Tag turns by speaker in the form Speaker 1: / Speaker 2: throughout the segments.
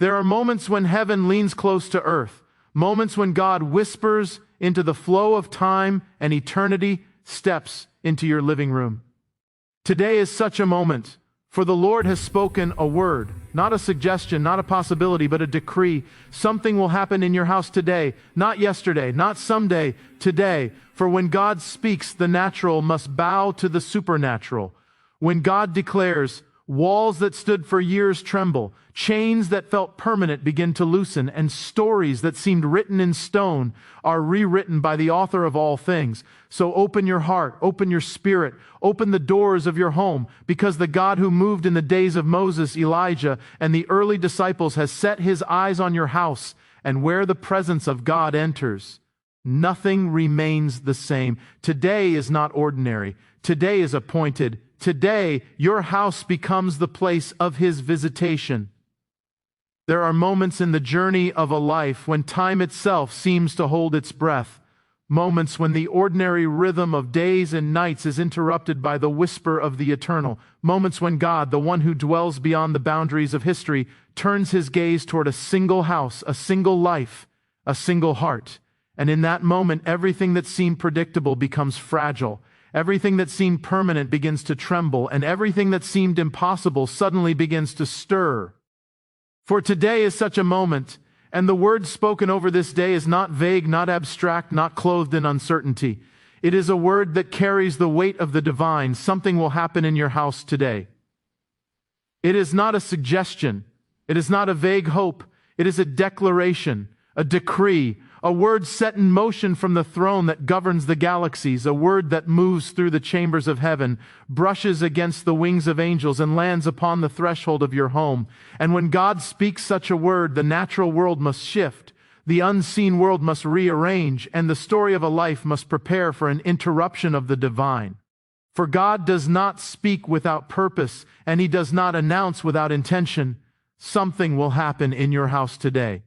Speaker 1: There are moments when heaven leans close to earth, moments when God whispers into the flow of time and eternity steps into your living room. Today is such a moment, for the Lord has spoken a word, not a suggestion, not a possibility, but a decree. Something will happen in your house today, not yesterday, not someday, today. For when God speaks, the natural must bow to the supernatural. When God declares, walls that stood for years tremble, chains that felt permanent begin to loosen, and stories that seemed written in stone are rewritten by the author of all things. So open your heart, open your spirit, open the doors of your home, because the God who moved in the days of Moses, Elijah, and the early disciples has set his eyes on your house, and where the presence of God enters, nothing remains the same. Today is not ordinary. Today is appointed. Today, your house becomes the place of his visitation. There are moments in the journey of a life when time itself seems to hold its breath. Moments when the ordinary rhythm of days and nights is interrupted by the whisper of the eternal. Moments when God, the one who dwells beyond the boundaries of history, turns his gaze toward a single house, a single life, a single heart. And in that moment, everything that seemed predictable becomes fragile. Everything that seemed permanent begins to tremble, and everything that seemed impossible suddenly begins to stir. For today is such a moment, and the word spoken over this day is not vague, not abstract, not clothed in uncertainty. It is a word that carries the weight of the divine. Something will happen in your house today. It is not a suggestion. It is not a vague hope. It is a declaration, a decree, a word set in motion from the throne that governs the galaxies, a word that moves through the chambers of heaven, brushes against the wings of angels, and lands upon the threshold of your home. And when God speaks such a word, the natural world must shift, the unseen world must rearrange, and the story of a life must prepare for an interruption of the divine. For God does not speak without purpose, and he does not announce without intention. Something will happen in your house today.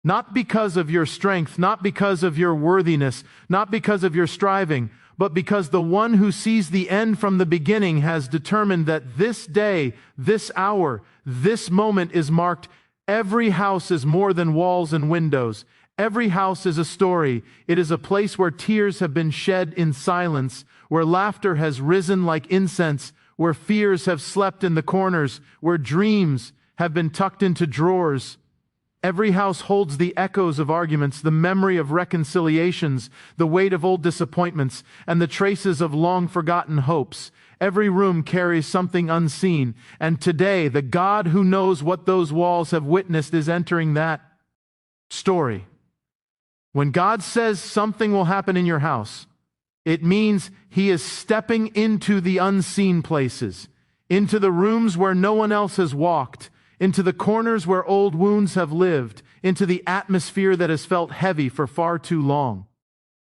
Speaker 1: Not because of your strength, not because of your worthiness, not because of your striving, but because the one who sees the end from the beginning has determined that this day, this hour, this moment is marked. Every house is more than walls and windows. Every house is a story. It is a place where tears have been shed in silence, where laughter has risen like incense, where fears have slept in the corners, where dreams have been tucked into drawers. Every house holds the echoes of arguments, the memory of reconciliations, the weight of old disappointments, and the traces of long-forgotten hopes. Every room carries something unseen, and today the God who knows what those walls have witnessed is entering that story. When God says something will happen in your house, it means he is stepping into the unseen places, into the rooms where no one else has walked, into the corners where old wounds have lived, into the atmosphere that has felt heavy for far too long.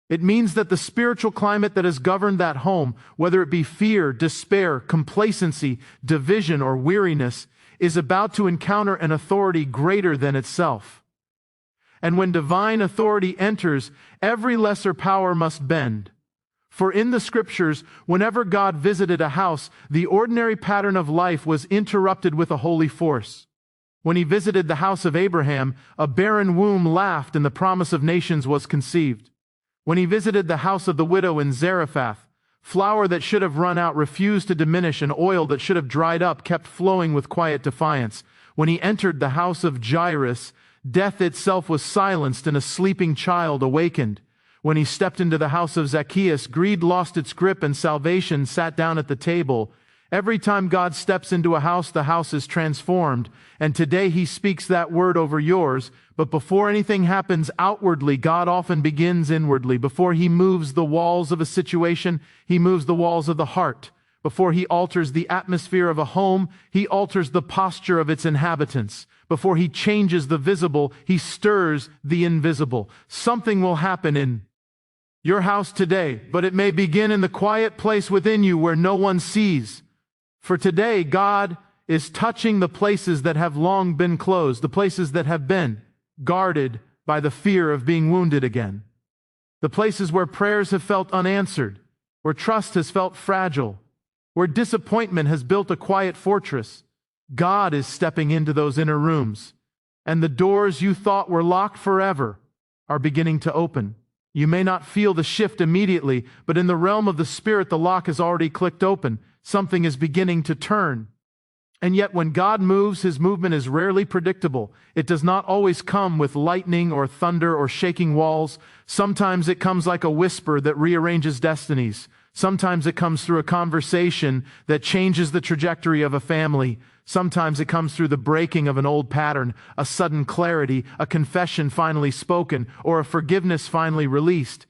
Speaker 1: It means that the spiritual climate that has governed that home, whether it be fear, despair, complacency, division, or weariness, is about to encounter an authority greater than itself. And when divine authority enters, every lesser power must bend. For in the scriptures, whenever God visited a house, the ordinary pattern of life was interrupted with a holy force. When he visited the house of Abraham, a barren womb laughed and the promise of nations was conceived. When he visited the house of the widow in Zarephath, flour that should have run out refused to diminish, and oil that should have dried up kept flowing with quiet defiance. When he entered the house of Jairus, death itself was silenced and a sleeping child awakened. When he stepped into the house of Zacchaeus, greed lost its grip and salvation sat down at the table. Every time God steps into a house, the house is transformed. And today he speaks that word over yours. But before anything happens outwardly, God often begins inwardly. Before he moves the walls of a situation, he moves the walls of the heart. Before he alters the atmosphere of a home, he alters the posture of its inhabitants. Before he changes the visible, he stirs the invisible. Something will happen in your house today, but it may begin in the quiet place within you where no one sees. For today, God is touching the places that have long been closed, the places that have been guarded by the fear of being wounded again, the places where prayers have felt unanswered, where trust has felt fragile, where disappointment has built a quiet fortress. God is stepping into those inner rooms. and the doors you thought were locked forever are beginning to open. You may not feel the shift immediately, but in the realm of the Spirit, the lock has already clicked open. Something is beginning to turn. And yet when God moves, his movement is rarely predictable. It does not always come with lightning or thunder or shaking walls. Sometimes it comes like a whisper that rearranges destinies. Sometimes it comes through a conversation that changes the trajectory of a family. Sometimes it comes through the breaking of an old pattern, a sudden clarity, a confession finally spoken, or a forgiveness finally released.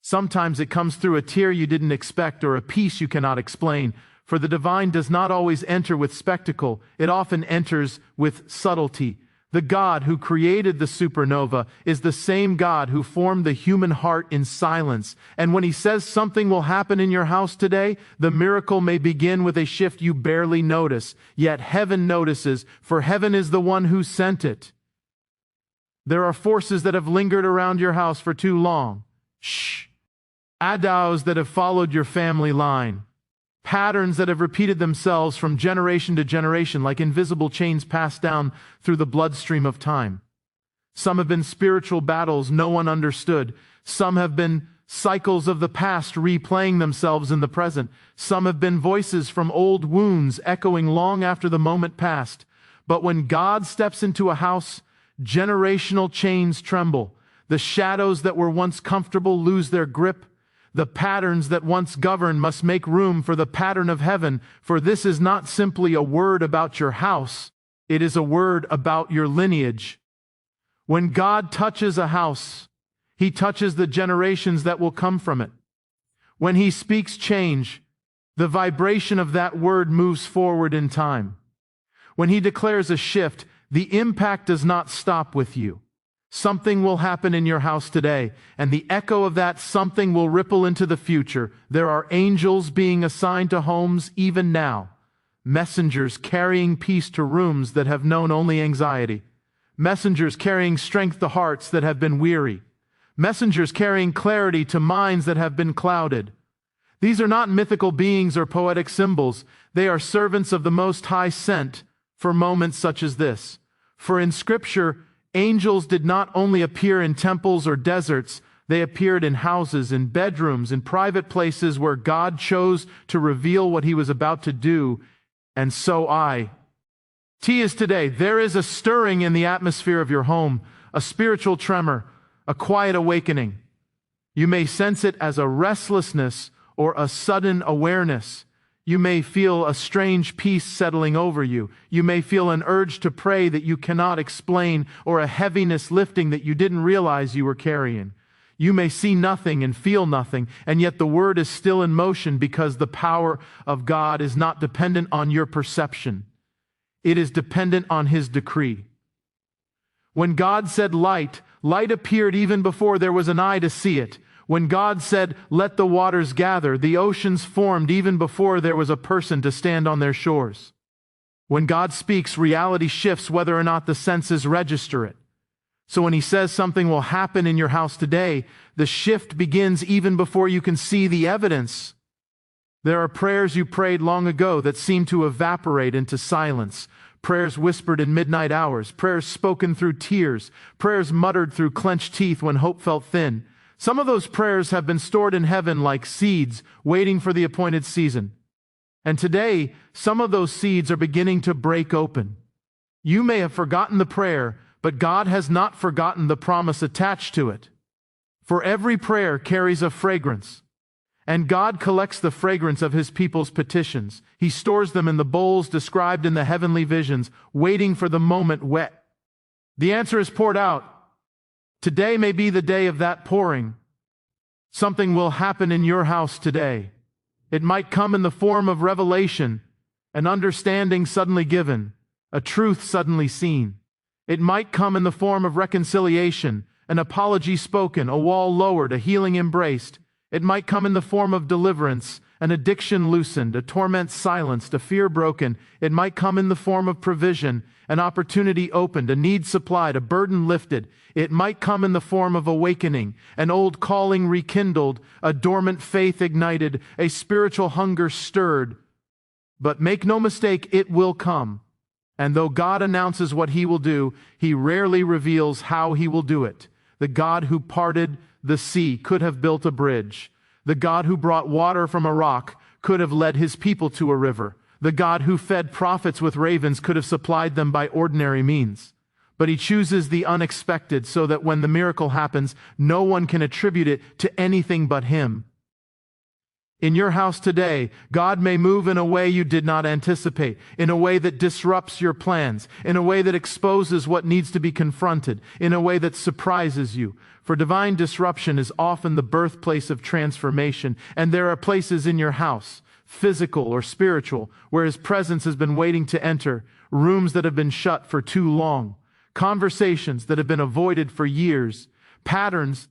Speaker 1: Sometimes it comes through a tear you didn't expect or a peace you cannot explain. For the divine does not always enter with spectacle. It often enters with subtlety. The God who created the supernova is the same God who formed the human heart in silence. And when he says something will happen in your house today, the miracle may begin with a shift you barely notice. Yet heaven notices, for heaven is the one who sent it. There are forces that have lingered around your house for too long. Shh. Adows that have followed your family line. Patterns that have repeated themselves from generation to generation like invisible chains passed down through the bloodstream of time. Some have been spiritual battles no one understood. Some have been cycles of the past replaying themselves in the present. Some have been voices from old wounds echoing long after the moment passed. But when God steps into a house, generational chains tremble. The shadows that were once comfortable lose their grip. The patterns that once governed must make room for the pattern of heaven, for this is not simply a word about your house, it is a word about your lineage. When God touches a house, he touches the generations that will come from it. When he speaks change, the vibration of that word moves forward in time. When he declares a shift, the impact does not stop with you. Something will happen in your house today, and the echo of that something will ripple into the future. There are angels being assigned to homes even now. Messengers carrying peace to rooms that have known only anxiety. Messengers carrying strength to hearts that have been weary. Messengers carrying clarity to minds that have been clouded. These are not mythical beings or poetic symbols. They are servants of the Most High sent for moments such as this. For in Scripture, angels did not only appear in temples or deserts, they appeared in houses, in bedrooms, in private places where God chose to reveal what he was about to do. And so T is today. There is a stirring in the atmosphere of your home, a spiritual tremor, a quiet awakening. You may sense it as a restlessness or a sudden awareness. You may feel a strange peace settling over you. You may feel an urge to pray that you cannot explain, or a heaviness lifting that you didn't realize you were carrying. You may see nothing and feel nothing, and yet the word is still in motion because the power of God is not dependent on your perception. It is dependent on his decree. When God said light, light appeared even before there was an eye to see it. When God said, let the waters gather, the oceans formed even before there was a person to stand on their shores. When God speaks, reality shifts whether or not the senses register it. So when he says something will happen in your house today, the shift begins even before you can see the evidence. There are prayers you prayed long ago that seem to evaporate into silence. Prayers whispered in midnight hours, prayers spoken through tears, prayers muttered through clenched teeth when hope felt thin. Some of those prayers have been stored in heaven like seeds, waiting for the appointed season. And today, some of those seeds are beginning to break open. You may have forgotten the prayer, but God has not forgotten the promise attached to it. For every prayer carries a fragrance, and God collects the fragrance of his people's petitions. He stores them in the bowls described in the heavenly visions, waiting for the moment wet. The answer is poured out. Today may be the day of that pouring. Something will happen in your house today. It might come in the form of revelation, an understanding suddenly given, a truth suddenly seen. It might come in the form of reconciliation, an apology spoken, a wall lowered, a healing embraced. It might come in the form of deliverance, an addiction loosened, a torment silenced, a fear broken. It might come in the form of provision, an opportunity opened, a need supplied, a burden lifted. It might come in the form of awakening, an old calling rekindled, a dormant faith ignited, a spiritual hunger stirred. But make no mistake, it will come. And though God announces what he will do, he rarely reveals how he will do it. The God who parted the sea could have built a bridge. The God who brought water from a rock could have led his people to a river. The God who fed prophets with ravens could have supplied them by ordinary means. But he chooses the unexpected so that when the miracle happens, no one can attribute it to anything but him. In your house today, God may move in a way you did not anticipate, in a way that disrupts your plans, in a way that exposes what needs to be confronted, in a way that surprises you. For divine disruption is often the birthplace of transformation, and there are places in your house, physical or spiritual, where his presence has been waiting to enter, rooms that have been shut for too long, conversations that have been avoided for years, patterns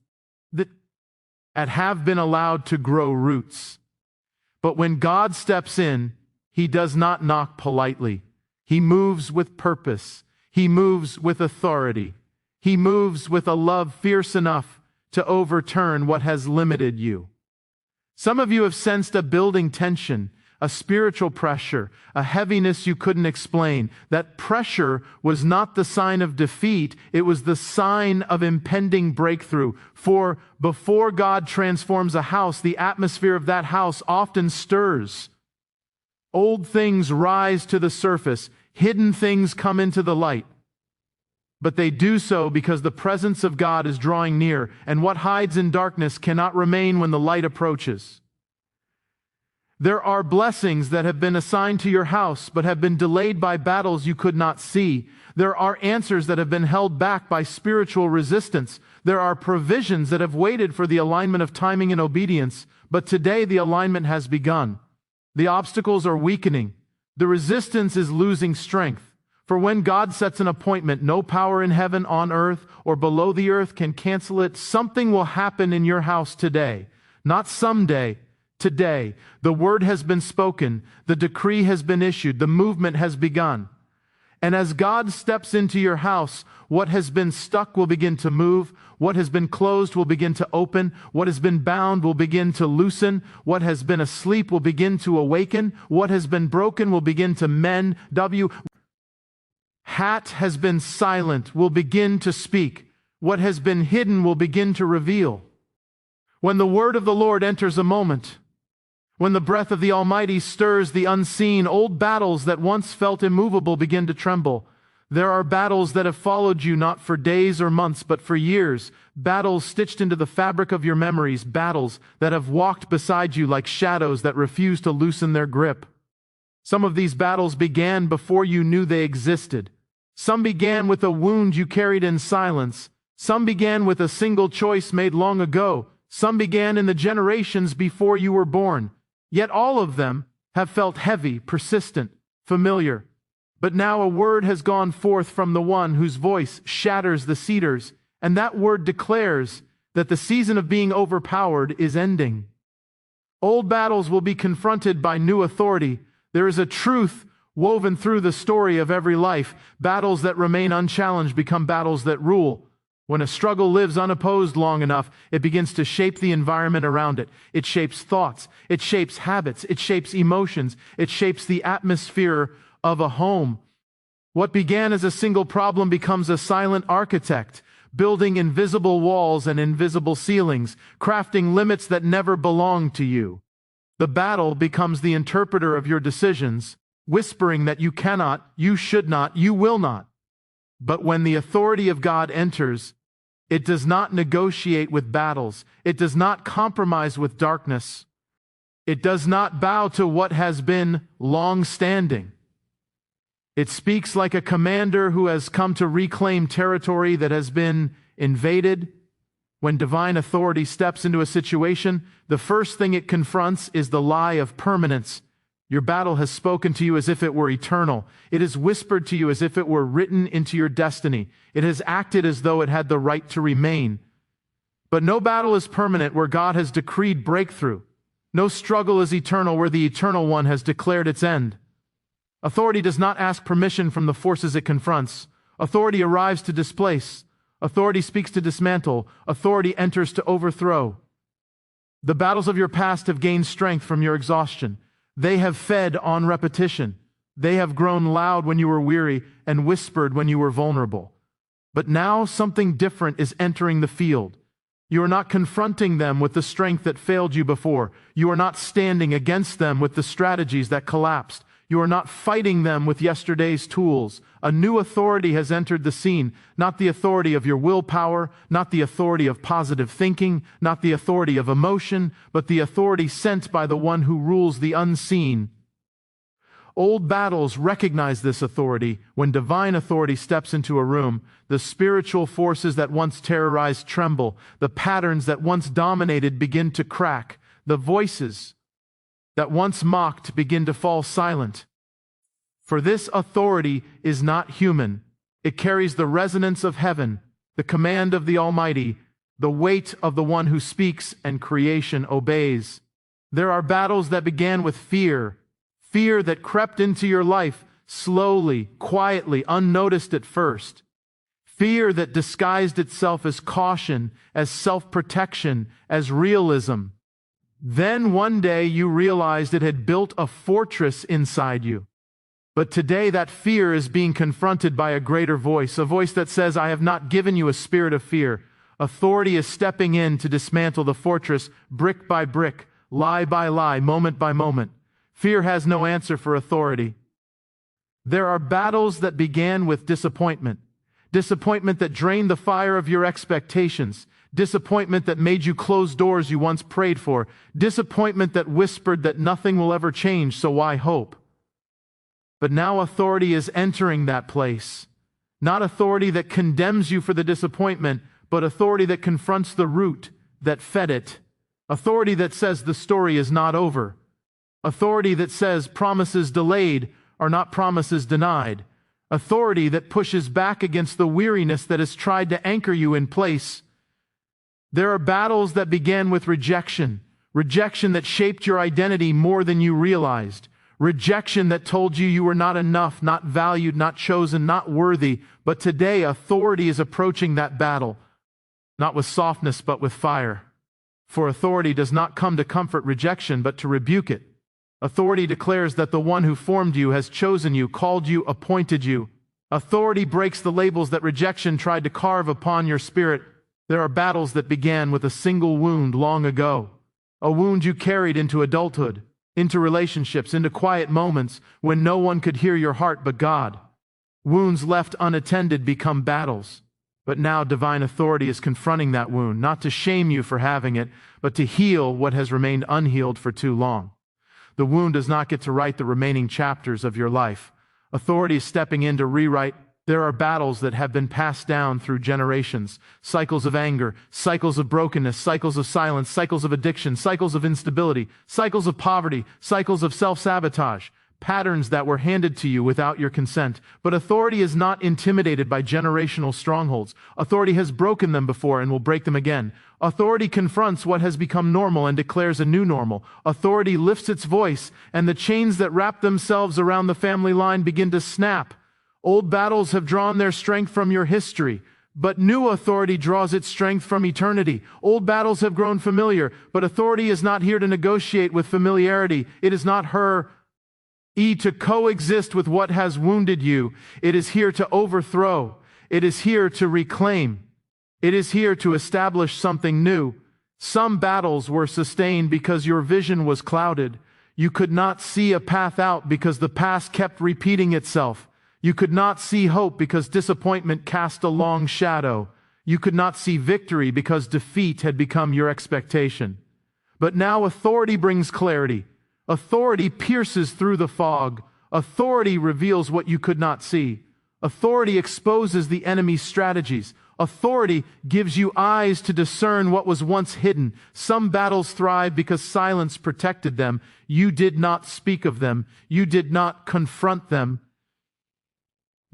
Speaker 1: that have been allowed to grow roots. But when God steps in, he does not knock politely. He moves with purpose. He moves with authority. He moves with a love fierce enough to overturn what has limited you. Some of you have sensed a building tension, a spiritual pressure, a heaviness you couldn't explain. That pressure was not the sign of defeat, it was the sign of impending breakthrough. For before God transforms a house, the atmosphere of that house often stirs. Old things rise to the surface, hidden things come into the light. But they do so because the presence of God is drawing near, and what hides in darkness cannot remain when the light approaches. There are blessings that have been assigned to your house, but have been delayed by battles you could not see. There are answers that have been held back by spiritual resistance. There are provisions that have waited for the alignment of timing and obedience, but today the alignment has begun. The obstacles are weakening. The resistance is losing strength. For when God sets an appointment, no power in heaven, on earth, or below the earth can cancel it. Something will happen in your house today. Not someday. Today. The word has been spoken. The decree has been issued. The movement has begun. And as God steps into your house, what has been stuck will begin to move. What has been closed will begin to open. What has been bound will begin to loosen. What has been asleep will begin to awaken. What has been broken will begin to mend. Hat has been silent will begin to speak. What has been hidden will begin to reveal. When the word of the Lord enters a moment, when the breath of the Almighty stirs the unseen, old battles that once felt immovable begin to tremble. There are battles that have followed you not for days or months, but for years. Battles stitched into the fabric of your memories. Battles that have walked beside you like shadows that refuse to loosen their grip. Some of these battles began before you knew they existed. Some began with a wound you carried in silence. Some began with a single choice made long ago. Some began in the generations before you were born. Yet all of them have felt heavy, persistent, familiar. But now a word has gone forth from the one whose voice shatters the cedars, and that word declares that the season of being overpowered is ending. Old battles will be confronted by new authority. There is a truth woven through the story of every life. Battles that remain unchallenged become battles that rule. When a struggle lives unopposed long enough, it begins to shape the environment around it. It shapes thoughts. It shapes habits. It shapes emotions. It shapes the atmosphere of a home. What began as a single problem becomes a silent architect, building invisible walls and invisible ceilings, crafting limits that never belonged to you. The battle becomes the interpreter of your decisions, whispering that you cannot, you should not, you will not. But when the authority of God enters, it does not negotiate with battles. It does not compromise with darkness. It does not bow to what has been long-standing. It speaks like a commander who has come to reclaim territory that has been invaded. When divine authority steps into a situation, the first thing it confronts is the lie of permanence. Your battle has spoken to you as if it were eternal. It has whispered to you as if it were written into your destiny. It has acted as though it had the right to remain. But no battle is permanent where God has decreed breakthrough. No struggle is eternal where the Eternal One has declared its end. Authority does not ask permission from the forces it confronts. Authority arrives to displace. Authority speaks to dismantle. Authority enters to overthrow. The battles of your past have gained strength from your exhaustion. They have fed on repetition. They have grown loud when you were weary and whispered when you were vulnerable. But now something different is entering the field. You are not confronting them with the strength that failed you before. You are not standing against them with the strategies that collapsed. You are not fighting them with yesterday's tools. A new authority has entered the scene, not the authority of your willpower, not the authority of positive thinking, not the authority of emotion, but the authority sent by the one who rules the unseen. Old battles recognize this authority. When divine authority steps into a room, the spiritual forces that once terrorized tremble. The patterns that once dominated begin to crack. The voices that once mocked begin to fall silent. For this authority is not human. It carries the resonance of heaven, the command of the Almighty, the weight of the one who speaks and creation obeys. There are battles that began with fear. Fear that crept into your life slowly, quietly, unnoticed at first. Fear that disguised itself as caution, as self-protection, as realism. Then one day you realized it had built a fortress inside you. But today that fear is being confronted by a greater voice, a voice that says, I have not given you a spirit of fear. Authority is stepping in to dismantle the fortress brick by brick, lie by lie, moment by moment. Fear has no answer for authority. There are battles that began with disappointment. Disappointment that drained the fire of your expectations. Disappointment that made you close doors you once prayed for. Disappointment that whispered that nothing will ever change, so why hope? But now authority is entering that place. Not authority that condemns you for the disappointment, but authority that confronts the root that fed it. Authority that says the story is not over. Authority that says promises delayed are not promises denied. Authority that pushes back against the weariness that has tried to anchor you in place. There are battles that began with rejection. Rejection that shaped your identity more than you realized. Rejection that told you you were not enough, not valued, not chosen, not worthy. But today authority is approaching that battle, not with softness but with fire. For authority does not come to comfort rejection but to rebuke it. Authority declares that the one who formed you has chosen you, called you, appointed you. Authority breaks the labels that rejection tried to carve upon your spirit. There are battles that began with a single wound long ago. A wound you carried into adulthood, into relationships, into quiet moments when no one could hear your heart but God. Wounds left unattended become battles. But now divine authority is confronting that wound, not to shame you for having it, but to heal what has remained unhealed for too long. The wound does not get to write the remaining chapters of your life. Authority is stepping in to rewrite. There are battles that have been passed down through generations. Cycles of anger, cycles of brokenness, cycles of silence, cycles of addiction, cycles of instability, cycles of poverty, cycles of self-sabotage. Patterns that were handed to you without your consent. But authority is not intimidated by generational strongholds. Authority has broken them before and will break them again. Authority confronts what has become normal and declares a new normal. Authority lifts its voice, and the chains that wrap themselves around the family line begin to snap. Old battles have drawn their strength from your history, but new authority draws its strength from eternity. Old battles have grown familiar, but authority is not here to negotiate with familiarity. It is not to coexist with what has wounded you. It is here to overthrow. It is here to reclaim. It is here to establish something new. Some battles were sustained because your vision was clouded. You could not see a path out because the past kept repeating itself. You could not see hope because disappointment cast a long shadow. You could not see victory because defeat had become your expectation. But now authority brings clarity. Authority pierces through the fog. Authority reveals what you could not see. Authority exposes the enemy's strategies. Authority gives you eyes to discern what was once hidden. Some battles thrive because silence protected them. You did not speak of them. You did not confront them.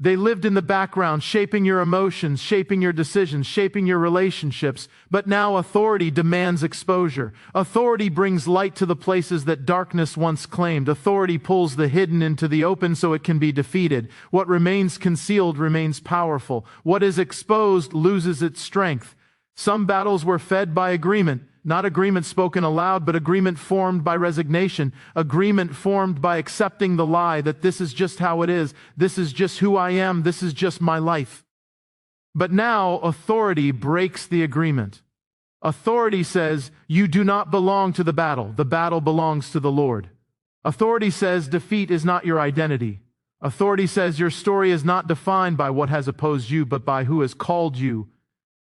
Speaker 1: They lived in the background, shaping your emotions, shaping your decisions, shaping your relationships. But now authority demands exposure. Authority brings light to the places that darkness once claimed. Authority pulls the hidden into the open so it can be defeated. What remains concealed remains powerful. What is exposed loses its strength. Some battles were fed by agreement. not agreement spoken aloud, but agreement formed by resignation, agreement formed by accepting the lie that this is just how it is, this is just who I am, this is just my life. But now authority breaks the agreement. Authority says, you do not belong to the battle belongs to the Lord. Authority says defeat is not your identity. Authority says your story is not defined by what has opposed you, but by who has called you.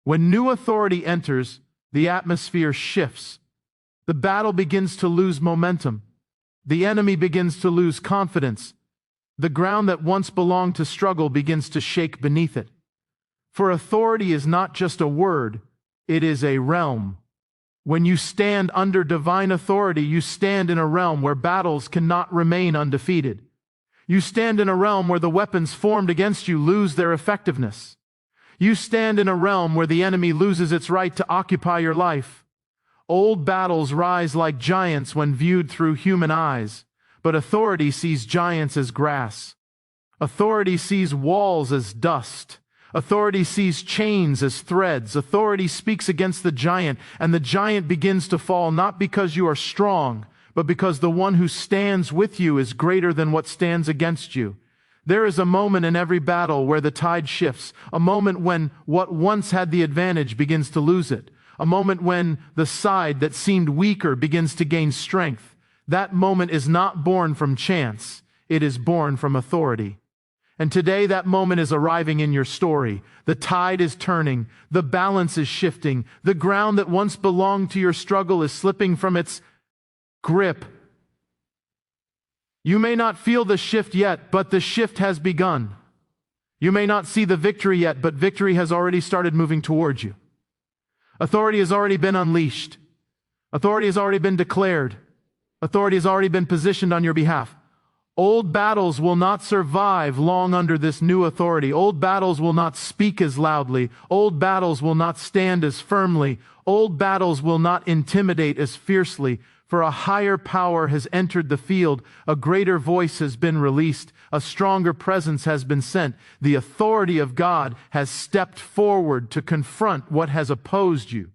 Speaker 1: When new authority enters, the atmosphere shifts. The battle begins to lose momentum. The enemy begins to lose confidence. The ground that once belonged to struggle begins to shake beneath it. For authority is not just a word, it is a realm. When you stand under divine authority, you stand in a realm where battles cannot remain undefeated. You stand in a realm where the weapons formed against you lose their effectiveness. You stand in a realm where the enemy loses its right to occupy your life. Old battles rise like giants when viewed through human eyes, but authority sees giants as grass. Authority sees walls as dust. Authority sees chains as threads. Authority speaks against the giant, and the giant begins to fall not because you are strong, but because the one who stands with you is greater than what stands against you. There is a moment in every battle where the tide shifts, a moment when what once had the advantage begins to lose it, a moment when the side that seemed weaker begins to gain strength. That moment is not born from chance, it is born from authority. And today that moment is arriving in your story. The tide is turning, the balance is shifting, the ground that once belonged to your struggle is slipping from its grip. You may not feel the shift yet, but the shift has begun. You may not see the victory yet, but victory has already started moving towards you. Authority has already been unleashed. Authority has already been declared. Authority has already been positioned on your behalf. Old battles will not survive long under this new authority. Old battles will not speak as loudly. Old battles will not stand as firmly. Old battles will not intimidate as fiercely. For a higher power has entered the field. A greater voice has been released. A stronger presence has been sent. The authority of God has stepped forward to confront what has opposed you.